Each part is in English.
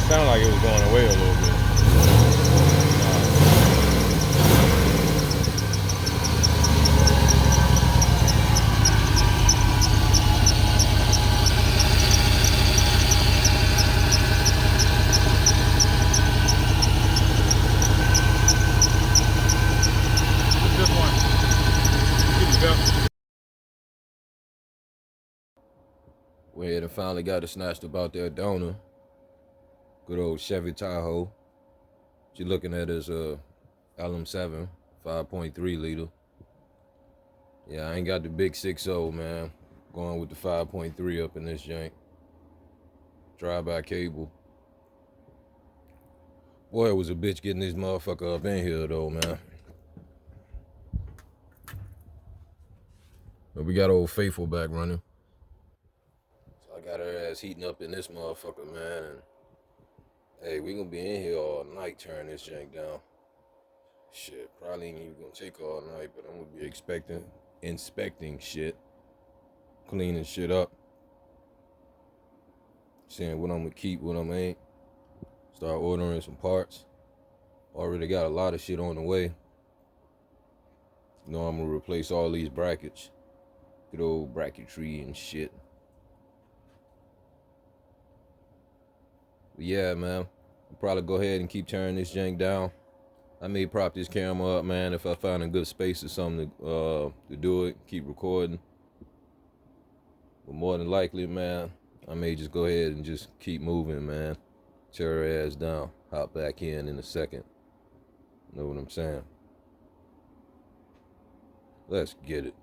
Sounded like it was going away a little bit. This one. Get it up. Went ahead and finally got it snatched up out there, donor. Good old Chevy Tahoe. What you're looking at is a LM7, 5.3 liter. Yeah, I ain't got the big 6.0, man. Going with the 5.3 up in this jank. Drive-by cable. Boy, it was a bitch getting this motherfucker up in here, though, man. But we got old Faithful back running. So I got her ass heating up in this motherfucker, man. And hey, we gonna be in here all night tearing this jank down. Shit, probably ain't even gonna take all night, but I'm gonna be inspecting shit, cleaning shit up, seeing what I'm gonna keep, what I'm ain't. Start ordering some parts. Already got a lot of shit on the way. You know I'm gonna replace all these brackets. Good old bracketry and shit. But yeah, man, I'll probably go ahead and keep tearing this jank down. I may prop this camera up, man, if I find a good space or something to do it, keep recording. But more than likely, man, I may just go ahead and just keep moving, man. Tear her ass down, hop back in a second. Know what I'm saying? Let's get it.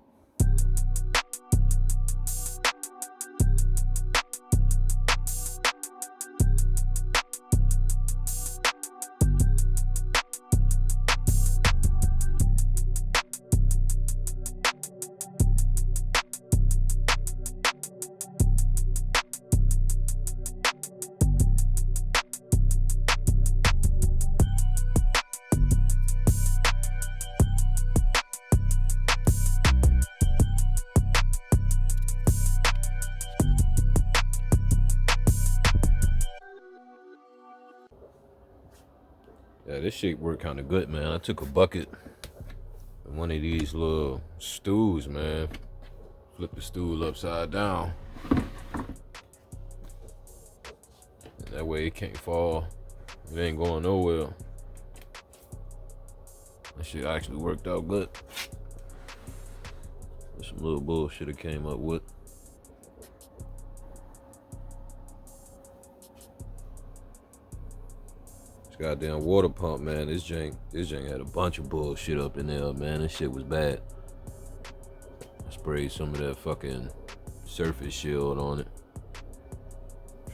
Yeah, this shit worked kind of good, man. I took a bucket and one of these little stools, man. Flip the stool upside down. And that way it can't fall. It ain't going nowhere. That shit actually worked out good. There's some little bullshit I came up with. Goddamn water pump, man. This jank had a bunch of bullshit up in there, man. This shit was bad. I sprayed some of that fucking surface shield on it.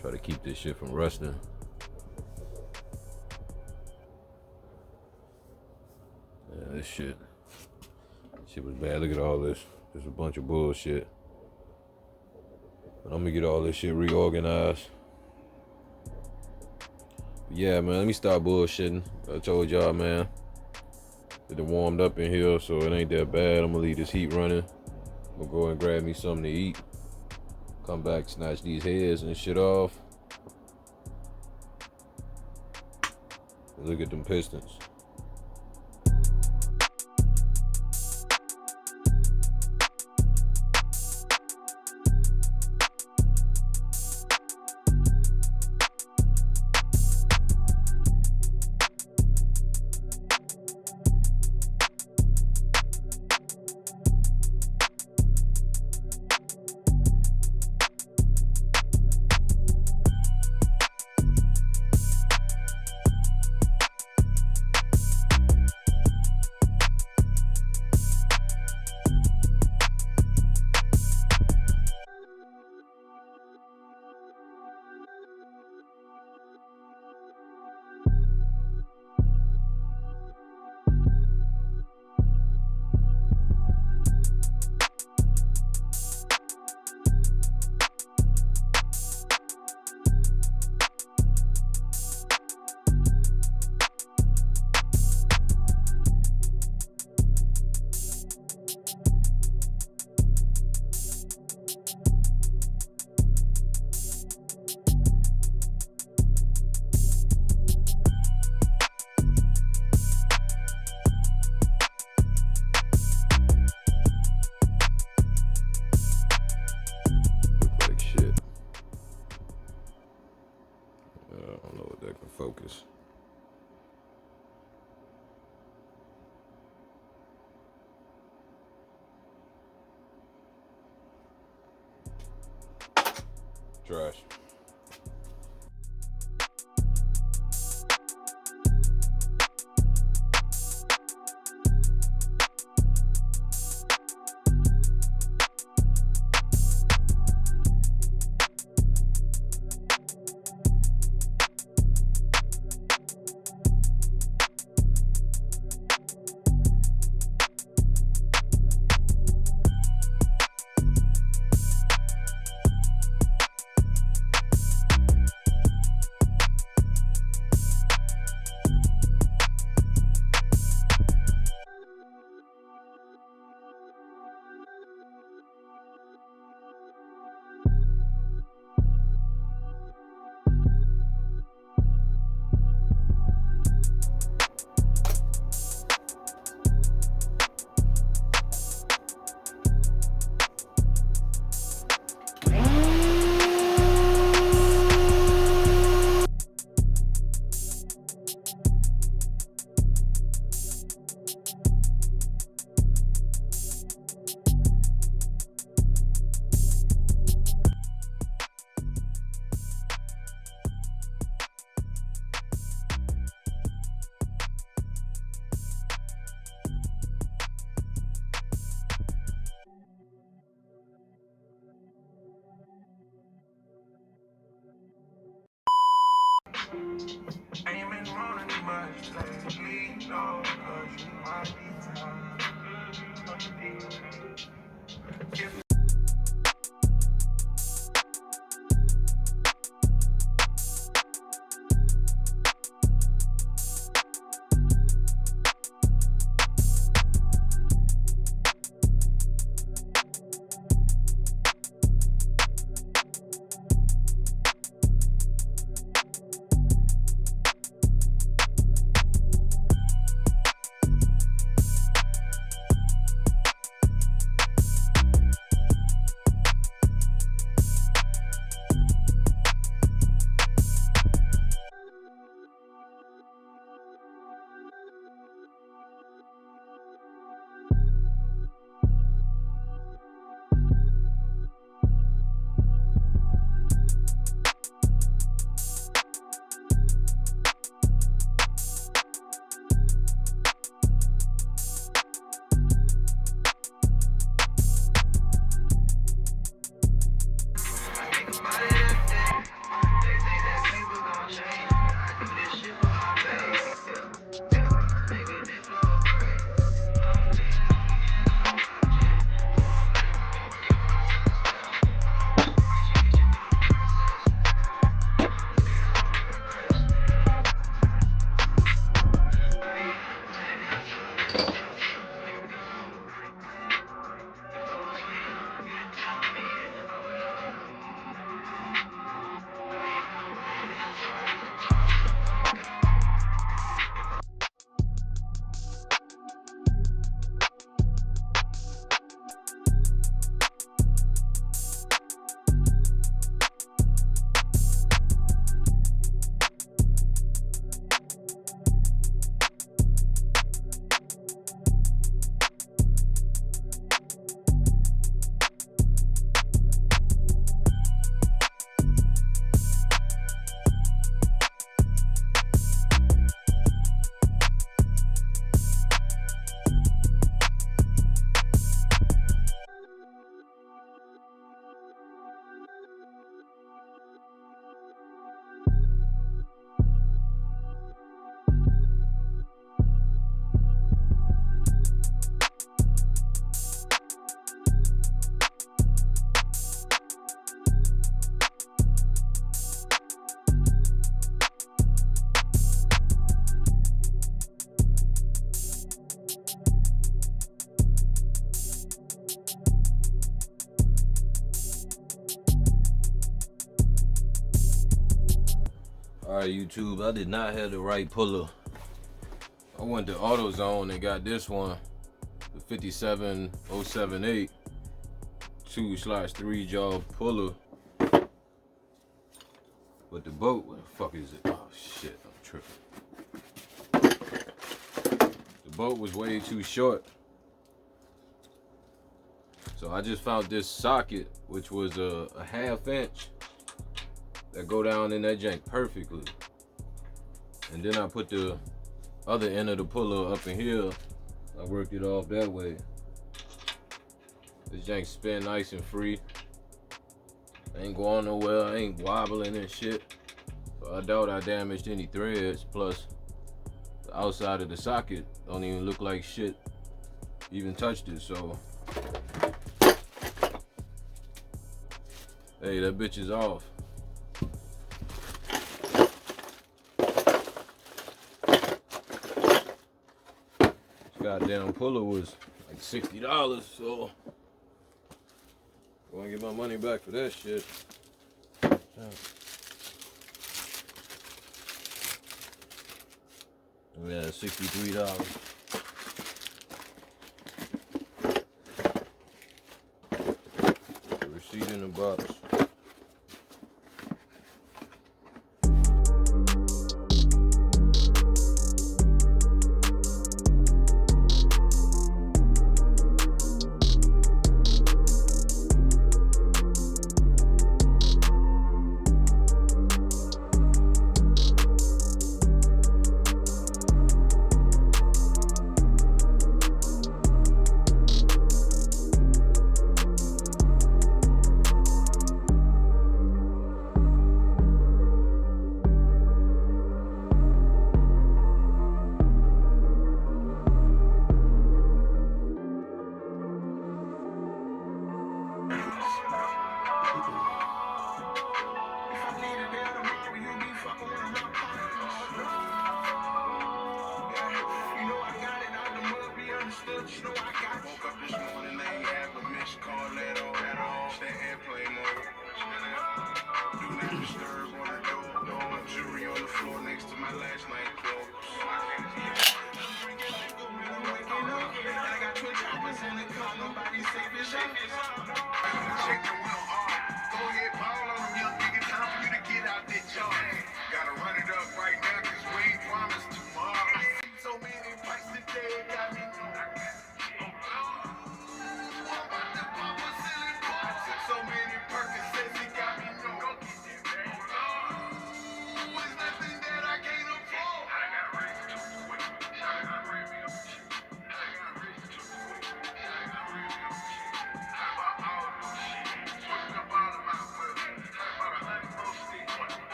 Try to keep this shit from rusting. Yeah, this shit was bad. Look at all this. There's a bunch of bullshit. But I'm gonna get all this shit reorganized. Yeah, man, let me stop bullshitting. I told y'all, man, that it warmed up in here, so it ain't that bad. I'm gonna leave this heat running. I'm gonna go and grab me something to eat. Come back, snatch these heads and shit off. And look at them pistons. trash. Ain't been running much lately, no, 'cause you might be tired. Alright, YouTube, I did not have the right puller. I went to AutoZone and got this one, the 57078 2/3 jaw puller. But the boat, where the fuck is it? Oh shit, I'm tripping. The boat was way too short. So I just found this socket, which was a 1/2 inch that go down in that jank perfectly. And then I put the other end of the puller up in here. I worked it off that way. This jank spin nice and free. Ain't going nowhere, ain't wobbling and shit. So I doubt I damaged any threads. Plus, the outside of the socket don't even look like shit even touched it. So, hey, that bitch is off. Goddamn puller was like $60, so I want to get my money back for that shit. Yeah, $63. The receipt in the box.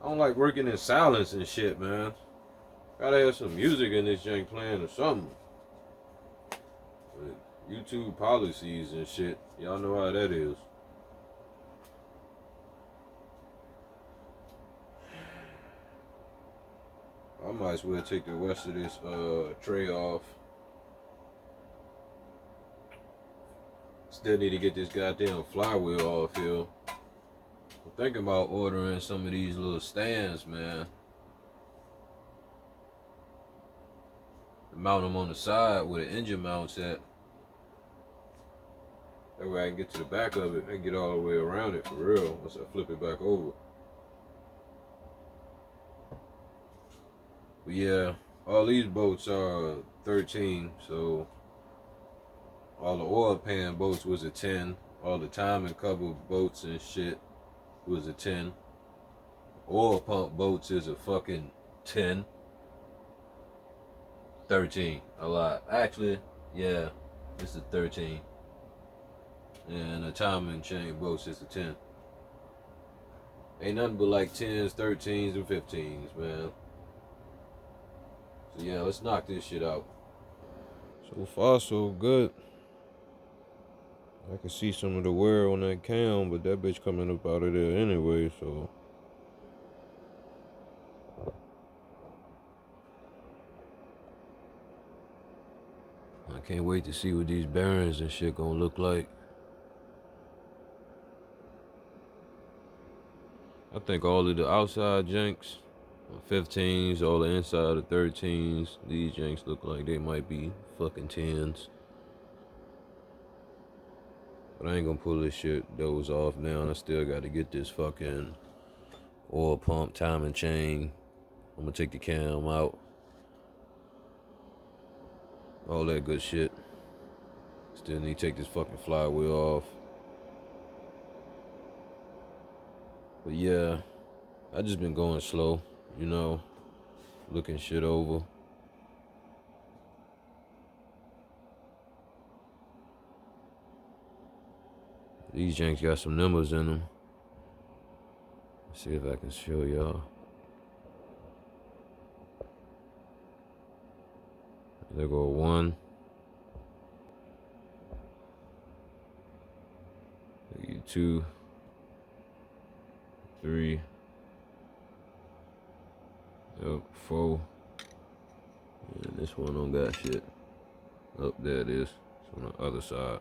I don't like working in silence and shit, man. Gotta have some music in this jank playing or something. But YouTube policies and shit, y'all know how that is. I might as well take the rest of this tray off. Still need to get this goddamn flywheel off here. I'm thinking about ordering some of these little stands, man. Mount them on the side where the engine mounts at. That way I can get to the back of it and get all the way around it for real once I flip it back over. But yeah, all these bolts are 13, so all the oil pan bolts was a 10. All the timing cover bolts and shit was a 10. Oil pump bolts is a fucking 10. 13, a lot. Actually, yeah, it's a 13. And the timing chain bolts is a 10. Ain't nothing but like 10s, 13s, and 15s, man. So yeah, let's knock this shit out. So far, so good. I can see some of the wear on that cam, but that bitch coming up out of there anyway, so. I can't wait to see what these bearings and shit gonna look like. I think all of the outside janks, 15s, all the inside of 13s, these janks look like they might be fucking 10s. But I ain't gonna pull this shit those off now. I still gotta get this fucking oil pump timing chain. I'm gonna take the cam out. all that good shit. Still need to take this fucking flywheel off. But yeah, I just been going slow, you know, looking shit over. These janks got some numbers in them. Let's see if I can show y'all. There go 1. There go 2, 3. Yep, 4. And this one don't got shit. Oh, there it is. It's on the other side.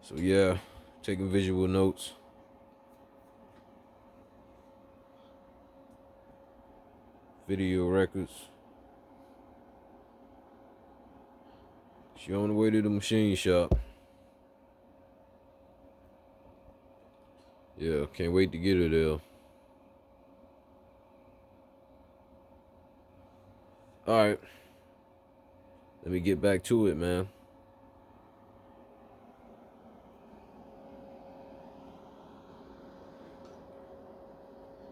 So yeah, taking visual notes. Video records. She on the way to the machine shop. Yeah, can't wait to get her there. Alright. Let me get back to it, man.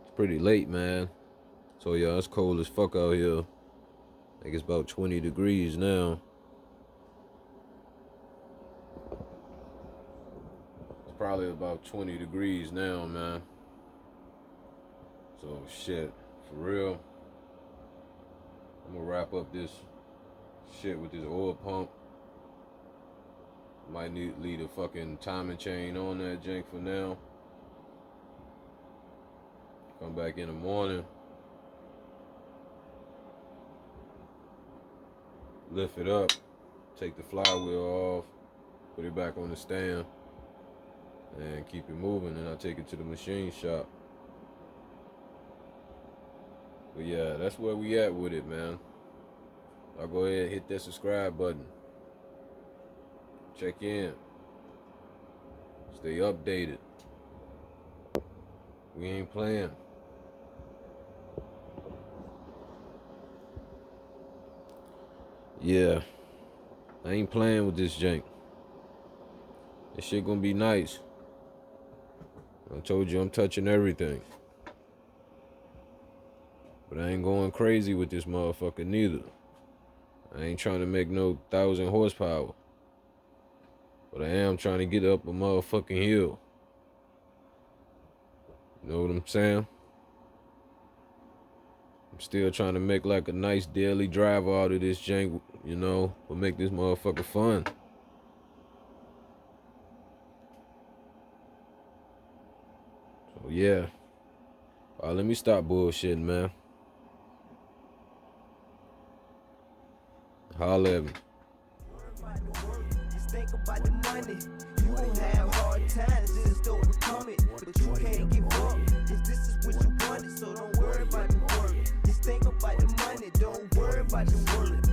It's pretty late, man. So yeah, it's cold as fuck out here. I think it's about 20 degrees now. It's probably about 20 degrees now, man. So shit, for real. I'm gonna wrap up this shit with this oil pump. Might need to leave a fucking timing chain on that jank for now. Come back in the morning. Lift it up, take the flywheel off, put it back on the stand, and keep it moving, and I'll take it to the machine shop. But yeah, that's where we at with it, man. I'll go ahead and hit that subscribe button. Check in. Stay updated. We ain't playing. Yeah, I ain't playing with this jank. This shit gonna be nice. I told you I'm touching everything. But I ain't going crazy with this motherfucker neither. I ain't trying to make no 1,000 horsepower. But I am trying to get up a motherfucking hill. You know what I'm saying? I'm still trying to make like a nice daily driver out of this jank, you know, but make this motherfucker fun. So yeah. Alright, let me stop bullshitting, man. Holla at me. Just think about the money. You gon' have hard times, it's still coming, but you can't give up. This is what you wanted, so don't worry about the work. Just think about the money, don't worry about the